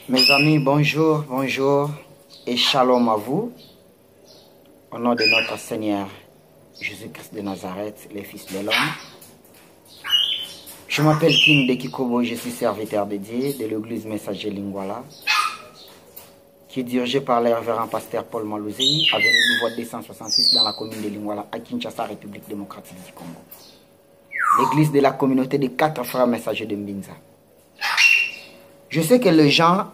Mes amis, bonjour, bonjour et shalom à vous. Au nom de notre Seigneur Jésus-Christ de Nazareth, le Fils de l'homme. Je m'appelle King de Kikobo, je suis serviteur de Dieu de l'église Messager Lingwala, qui est dirigée par le révérend pasteur Paul Malouzi, avenue Nouveau 266 dans la commune de Lingwala, à Kinshasa, République démocratique du Congo. L'église de la communauté des 4 frères messagers de Mbinza. Je sais que les gens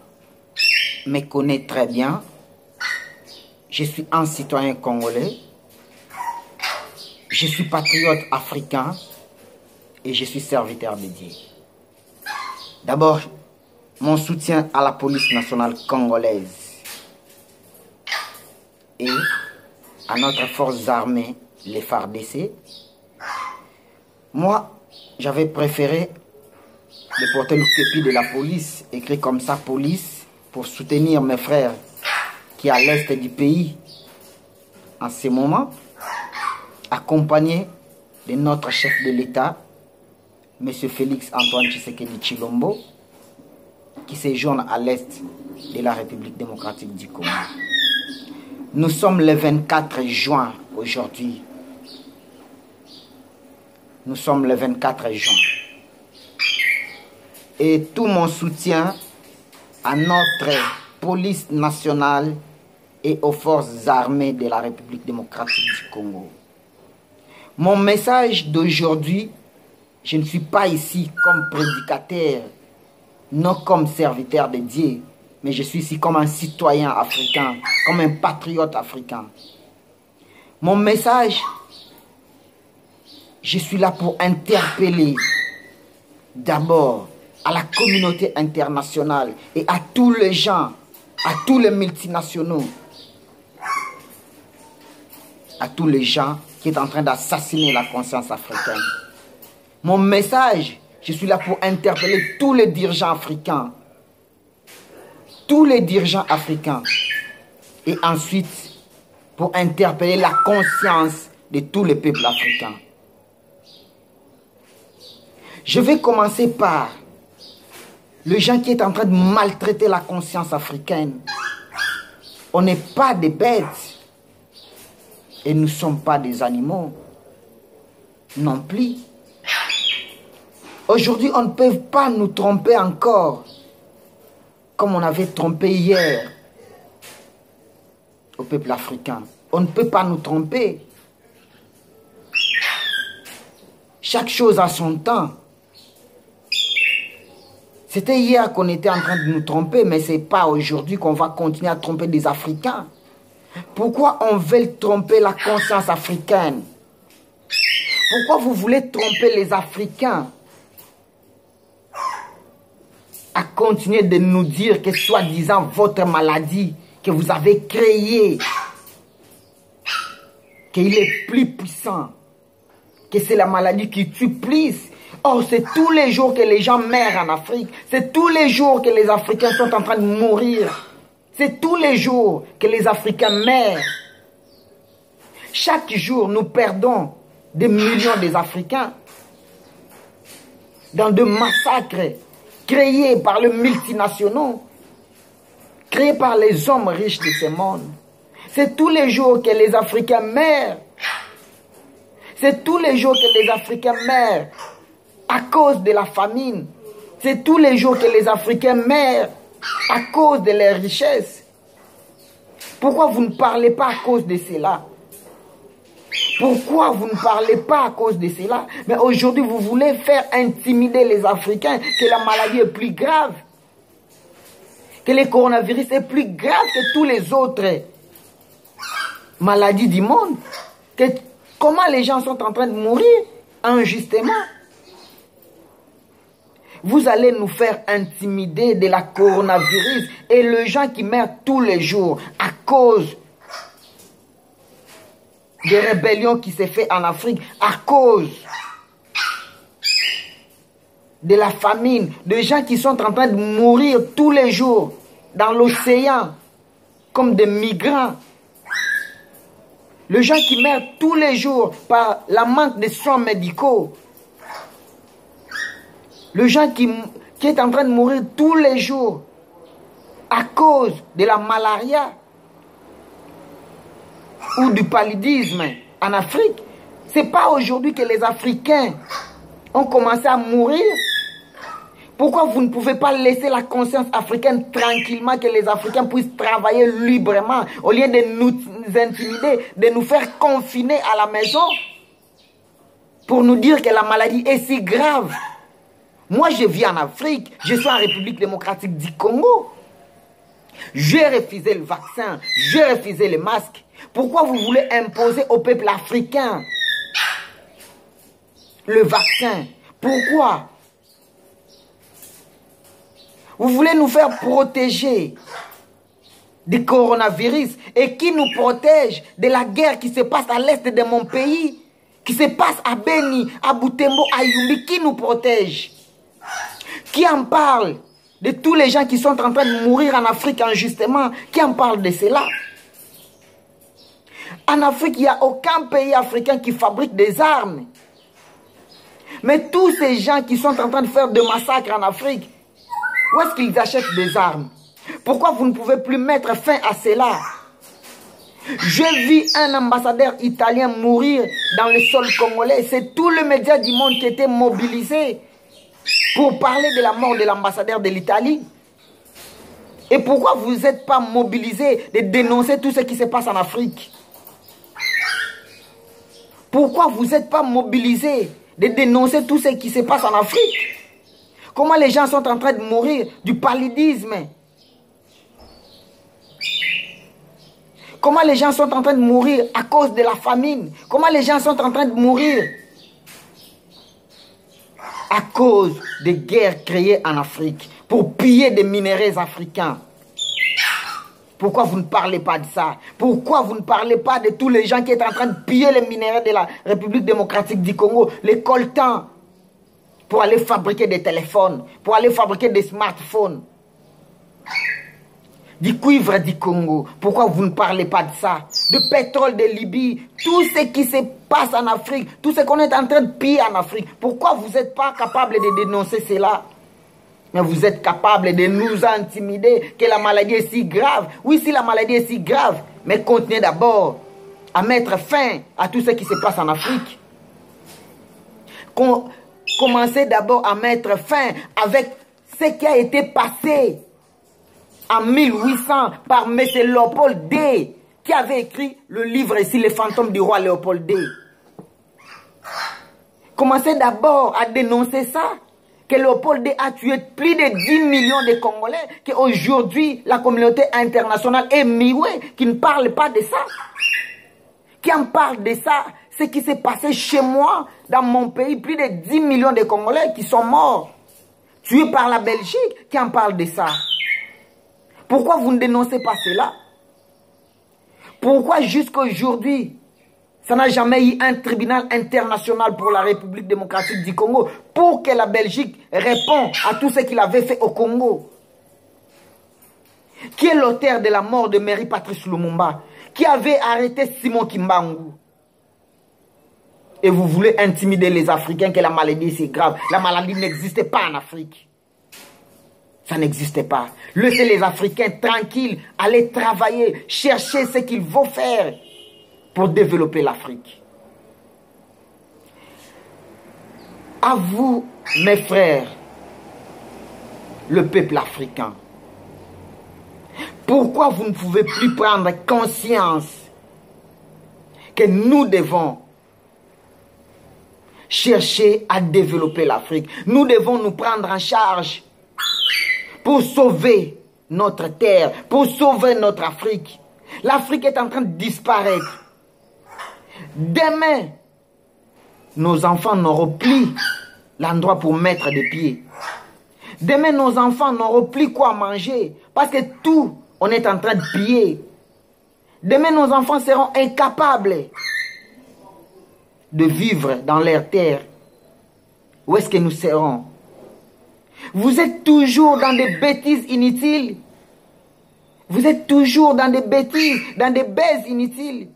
me connaissent très bien. Je suis un citoyen congolais. Je suis patriote africain et je suis serviteur de Dieu. D'abord, mon soutien à la police nationale congolaise et à notre forces armées, les FARDC. Moi, j'avais préféré de porter le képi de la police, écrit comme ça, police, pour soutenir mes frères qui sont à l'est du pays en ce moment, accompagné de notre chef de l'État, M. Félix Antoine Tshisekedi Tshilombo, qui séjourne à l'est de la République démocratique du Congo. Nous sommes le 24 juin aujourd'hui. Nous sommes le 24 juin. Et tout mon soutien à notre police nationale et aux forces armées de la République démocratique du Congo. Mon message d'aujourd'hui, je ne suis pas ici comme prédicateur, non comme serviteur de Dieu, mais je suis ici comme un citoyen africain, comme un patriote africain. Mon message, je suis là pour interpeller d'abord à la communauté internationale et à tous les gens, à tous les multinationaux, à tous les gens qui sont en train d'assassiner la conscience africaine. Mon message, je suis là pour interpeller tous les dirigeants africains. Tous les dirigeants africains. Et ensuite, pour interpeller la conscience de tous les peuples africains. Je vais commencer par les gens qui sont en train de maltraiter la conscience africaine. On n'est pas des bêtes. Et nous ne sommes pas des animaux. Non plus. Aujourd'hui, on ne peut pas nous tromper encore. Comme on avait trompé hier au peuple africain. On ne peut pas nous tromper. Chaque chose a son temps. C'était hier qu'on était en train de nous tromper, mais ce n'est pas aujourd'hui qu'on va continuer à tromper des Africains. Pourquoi on veut tromper la conscience africaine? Pourquoi vous voulez tromper les Africains à continuer de nous dire que soi-disant votre maladie que vous avez créée, qu'il est plus puissant, que c'est la maladie qui tue plus? Or, c'est tous les jours que les gens meurent en Afrique. C'est tous les jours que les Africains sont en train de mourir. C'est tous les jours que les Africains meurent. Chaque jour, nous perdons des millions d'Africains dans de massacres créés par les multinationaux, créés par les hommes riches de ce monde. C'est tous les jours que les Africains meurent. C'est tous les jours que les Africains meurent à cause de la famine. C'est tous les jours que les Africains meurent à cause de leurs richesses. Pourquoi vous ne parlez pas à cause de cela? Pourquoi vous ne parlez pas à cause de cela? Mais aujourd'hui, vous voulez faire intimider les Africains que la maladie est plus grave. Que le coronavirus est plus grave que tous les autres maladies du monde. Comment les gens sont en train de mourir injustement? Vous allez nous faire intimider de la coronavirus et les gens qui meurent tous les jours à cause des rébellions qui se font en Afrique, à cause de la famine, des gens qui sont en train de mourir tous les jours dans l'océan comme des migrants. Les gens qui meurent tous les jours par la manque de soins médicaux. Les gens qui est en train de mourir tous les jours à cause de la malaria ou du paludisme en Afrique. Ce n'est pas aujourd'hui que les Africains ont commencé à mourir. Pourquoi vous ne pouvez pas laisser la conscience africaine tranquillement, que les Africains puissent travailler librement, au lieu de nous intimider, de nous faire confiner à la maison pour nous dire que la maladie est si grave? Moi, je vis en Afrique, je suis en République démocratique du Congo. J'ai refusé le vaccin, j'ai refusé les masques. Pourquoi vous voulez imposer au peuple africain le vaccin? Pourquoi? Vous voulez nous faire protéger du coronavirus. Et qui nous protège de la guerre qui se passe à l'est de mon pays, qui se passe à Beni, à Butembo, à Yumbi? Qui nous protège? Qui en parle de tous les gens qui sont en train de mourir en Afrique injustement? Qui en parle de cela? En Afrique, il n'y a aucun pays africain qui fabrique des armes. Mais tous ces gens qui sont en train de faire des massacres en Afrique, où est-ce qu'ils achètent des armes? Pourquoi vous ne pouvez plus mettre fin à cela? J'ai vu un ambassadeur italien mourir dans le sol congolais. C'est tout le média du monde qui était mobilisé pour parler de la mort de l'ambassadeur de l'Italie. Et pourquoi vous n'êtes pas mobilisé de dénoncer tout ce qui se passe en Afrique? Pourquoi vous n'êtes pas mobilisé de dénoncer tout ce qui se passe en Afrique? Comment les gens sont en train de mourir du paludisme? Comment les gens sont en train de mourir à cause de la famine? Comment les gens sont en train de mourir à cause des guerres créées en Afrique pour piller des minéraux africains? Pourquoi vous ne parlez pas de ça? Pourquoi vous ne parlez pas de tous les gens qui sont en train de piller les minéraux de la République démocratique du Congo, les coltans, pour aller fabriquer des téléphones, pour aller fabriquer des smartphones, du cuivre du Congo? Pourquoi vous ne parlez pas de ça? De pétrole de Libye, tout ce qui se passe en Afrique, tout ce qu'on est en train de piller en Afrique. Pourquoi vous n'êtes pas capable de dénoncer cela? Mais vous êtes capable de nous intimider que la maladie est si grave. Oui, si la maladie est si grave, mais continuez d'abord à mettre fin à tout ce qui se passe en Afrique. Commencez d'abord à mettre fin avec ce qui a été passé en 1800 par M. Léopold D, qui avait écrit le livre ici, Les fantômes du roi Léopold D. Commencez d'abord à dénoncer ça, que Léopold D a tué plus de 10 millions de Congolais, qu'aujourd'hui la communauté internationale est miouée, qui ne parle pas de ça. Qui en parle de ça? Ce qui s'est passé chez moi, dans mon pays, plus de 10 millions de Congolais qui sont morts, tués par la Belgique, qui en parle de ça. Pourquoi vous ne dénoncez pas cela? Pourquoi jusqu'à aujourd'hui, ça n'a jamais eu un tribunal international pour la République démocratique du Congo pour que la Belgique réponde à tout ce qu'il avait fait au Congo? Qui est l'auteur de la mort de Mary Patrice Lumumba? Qui avait arrêté Simon Kimbangu? Et vous voulez intimider les Africains que la maladie c'est grave. La maladie n'existait pas en Afrique. Ça n'existait pas. Laissez les Africains tranquilles, aller travailler, chercher ce qu'ils vont faire pour développer l'Afrique. À vous, mes frères, le peuple africain, pourquoi vous ne pouvez plus prendre conscience que nous devons chercher à développer l'Afrique? Nous devons nous prendre en charge pour sauver notre terre, pour sauver notre Afrique. L'Afrique est en train de disparaître. Demain, nos enfants n'auront plus l'endroit pour mettre des pieds. Demain, nos enfants n'auront plus quoi manger parce que tout, on est en train de piller. Demain, nos enfants seront incapables de vivre dans leur terre. Où est-ce que nous serons? Vous êtes toujours dans des bêtises inutiles. Vous êtes toujours dans des bêtises, dans des baises inutiles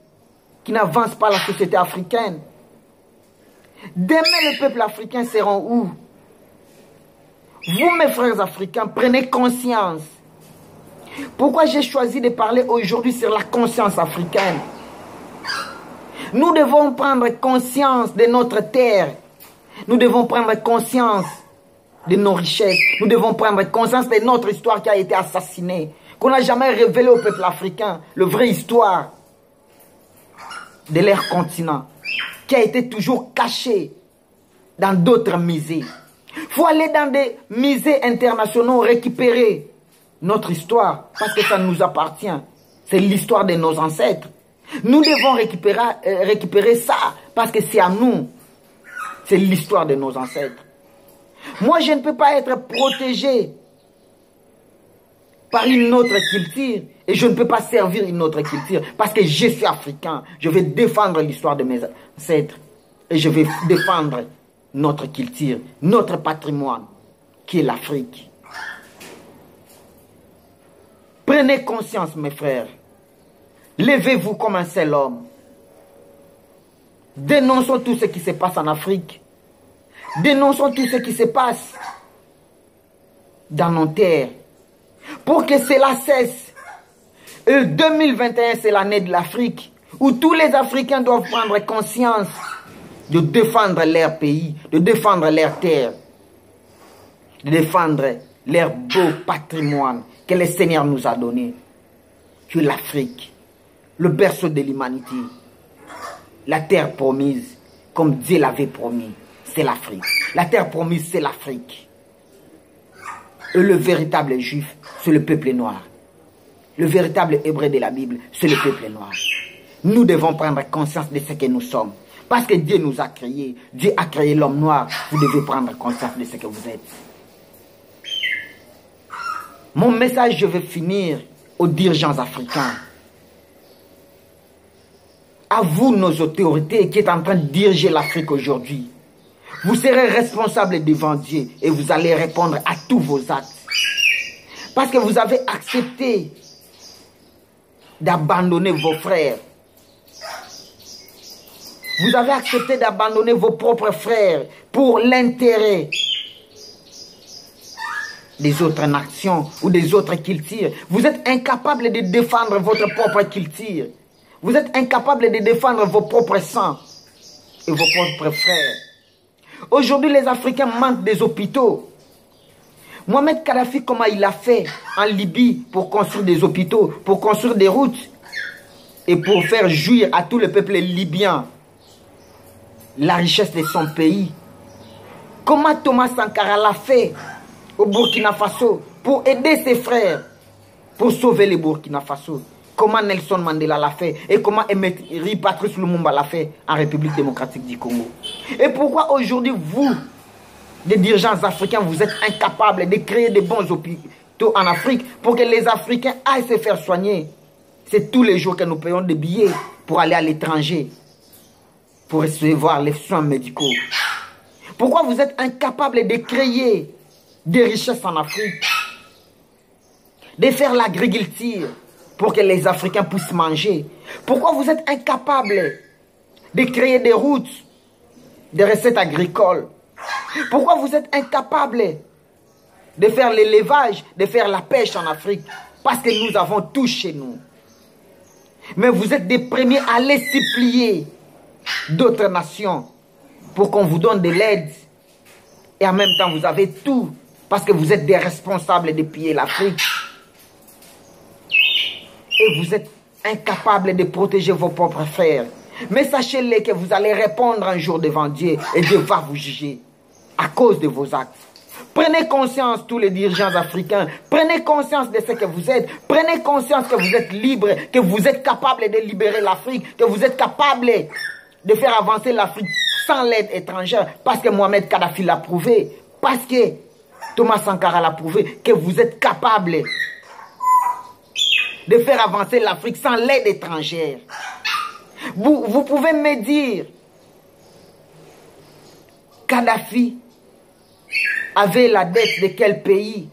qui n'avancent pas la société africaine. Demain, le peuple africain sera où? Vous, mes frères africains, prenez conscience. Pourquoi j'ai choisi de parler aujourd'hui sur la conscience africaine? Nous devons prendre conscience de notre terre. Nous devons prendre conscience de nos richesses. Nous devons prendre conscience de notre histoire qui a été assassinée. Qu'on n'a jamais révélé au peuple africain. La vraie histoire de leur continent. Qui a été toujours cachée dans d'autres musées. Il faut aller dans des musées internationaux récupérer notre histoire. Parce que ça nous appartient. C'est l'histoire de nos ancêtres. Nous devons récupérer ça parce que c'est à nous. C'est l'histoire de nos ancêtres. Moi, je ne peux pas être protégé par une autre culture et je ne peux pas servir une autre culture parce que je suis africain. Je vais défendre l'histoire de mes ancêtres et je vais défendre notre culture, notre patrimoine qui est l'Afrique. Prenez conscience, mes frères. Levez-vous comme un seul homme. Dénonçons tout ce qui se passe en Afrique. Dénonçons tout ce qui se passe dans nos terres. Pour que cela cesse. Et 2021, c'est l'année de l'Afrique. Où tous les Africains doivent prendre conscience de défendre leur pays, de défendre leur terre, de défendre leur beau patrimoine que le Seigneur nous a donné. Que l'Afrique, le berceau de l'humanité, la terre promise, comme Dieu l'avait promis, c'est l'Afrique. La terre promise, c'est l'Afrique. Et le véritable juif, c'est le peuple noir. Le véritable hébreu de la Bible, c'est le peuple noir. Nous devons prendre conscience de ce que nous sommes. Parce que Dieu nous a créés. Dieu a créé l'homme noir. Vous devez prendre conscience de ce que vous êtes. Mon message, je vais finir aux dirigeants africains. À vous, nos autorités qui êtes en train de diriger l'Afrique aujourd'hui. Vous serez responsables devant Dieu et vous allez répondre à tous vos actes. Parce que vous avez accepté d'abandonner vos frères. Vous avez accepté d'abandonner vos propres frères pour l'intérêt des autres nations ou des autres cultures. Vous êtes incapable de défendre votre propre culture. Vous êtes incapable de défendre vos propres sangs et vos propres frères. Aujourd'hui, les Africains manquent des hôpitaux. Mohamed Kadhafi, comment il a fait en Libye pour construire des hôpitaux, pour construire des routes et pour faire jouir à tout le peuple libyen la richesse de son pays. Comment Thomas Sankara l'a fait au Burkina Faso pour aider ses frères, pour sauver le Burkina Faso. Comment Nelson Mandela l'a fait et comment Patrice Lumumba l'a fait en République démocratique du Congo. Et pourquoi aujourd'hui, vous, les dirigeants africains, vous êtes incapables de créer des bons hôpitaux en Afrique pour que les Africains aillent se faire soigner. C'est tous les jours que nous payons des billets pour aller à l'étranger, pour recevoir les soins médicaux. Pourquoi vous êtes incapables de créer des richesses en Afrique, de faire l'agriculture pour que les Africains puissent manger? Pourquoi vous êtes incapables de créer des routes, des recettes agricoles? Pourquoi vous êtes incapables de faire l'élevage, de faire la pêche en Afrique? Parce que nous avons tout chez nous. Mais vous êtes des premiers à les supplier d'autres nations pour qu'on vous donne de l'aide. Et en même temps, vous avez tout parce que vous êtes des responsables de piller l'Afrique. Et vous êtes incapables de protéger vos propres frères. Mais sachez-le que vous allez répondre un jour devant Dieu et Dieu va vous juger à cause de vos actes. Prenez conscience, tous les dirigeants africains, prenez conscience de ce que vous êtes. Prenez conscience que vous êtes libres, que vous êtes capables de libérer l'Afrique, que vous êtes capables de faire avancer l'Afrique sans l'aide étrangère. Parce que Mohamed Kadhafi l'a prouvé, parce que Thomas Sankara l'a prouvé, que vous êtes capables de faire avancer l'Afrique sans l'aide étrangère. Vous pouvez me dire, Kadhafi avait la dette de quel pays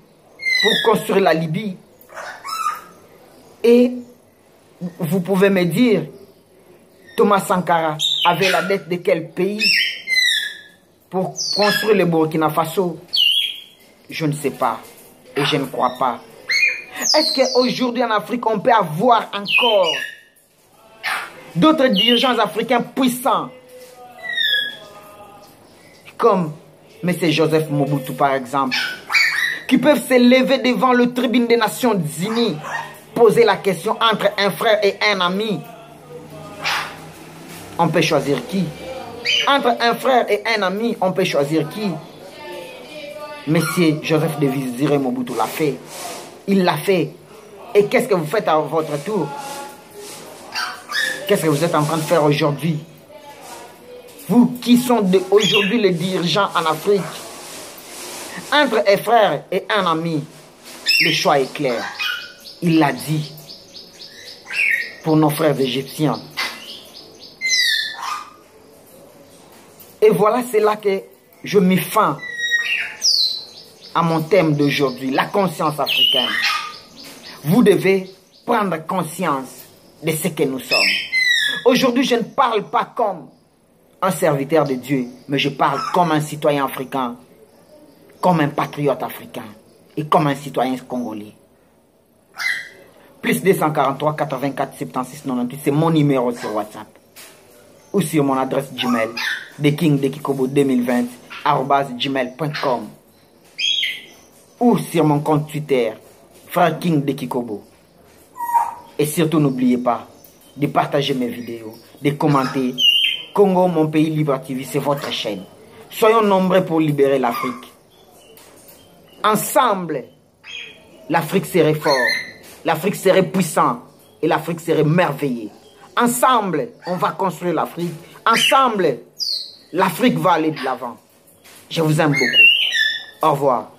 pour construire la Libye? Et vous pouvez me dire, Thomas Sankara avait la dette de quel pays pour construire le Burkina Faso, Je ne sais pas et je ne crois pas. Est-ce qu'aujourd'hui en Afrique, on peut avoir encore d'autres dirigeants africains puissants comme M. Joseph Mobutu par exemple, qui peuvent se lever devant le tribune des Nations Unies, poser la question entre un frère et un ami? On peut choisir qui? Entre un frère et un ami, on peut choisir qui? Monsieur Joseph Désiré Mobutu l'a fait. Il l'a fait. Et qu'est-ce que vous faites à votre tour? Qu'est-ce que vous êtes en train de faire aujourd'hui? Vous qui sont aujourd'hui les dirigeants en Afrique, entre un frère et un ami, le choix est clair. Il l'a dit pour nos frères égyptiens. Et voilà, c'est là que je mets fin à mon thème d'aujourd'hui, la conscience africaine. Vous devez prendre conscience de ce que nous sommes. Aujourd'hui, je ne parle pas comme un serviteur de Dieu, mais je parle comme un citoyen africain, comme un patriote africain et comme un citoyen congolais. Plus 243 84 76 98, c'est mon numéro sur WhatsApp. Ou sur mon adresse Gmail, thekingdekikobo2020@gmail.com. Ou sur mon compte Twitter, Frère King de Kikobo. Et surtout, n'oubliez pas de partager mes vidéos, de commenter. Congo, mon pays libre TV, c'est votre chaîne. Soyons nombreux pour libérer l'Afrique. Ensemble, l'Afrique serait fort, l'Afrique serait puissante et l'Afrique serait merveilleuse. Ensemble, on va construire l'Afrique. Ensemble, l'Afrique va aller de l'avant. Je vous aime beaucoup. Au revoir.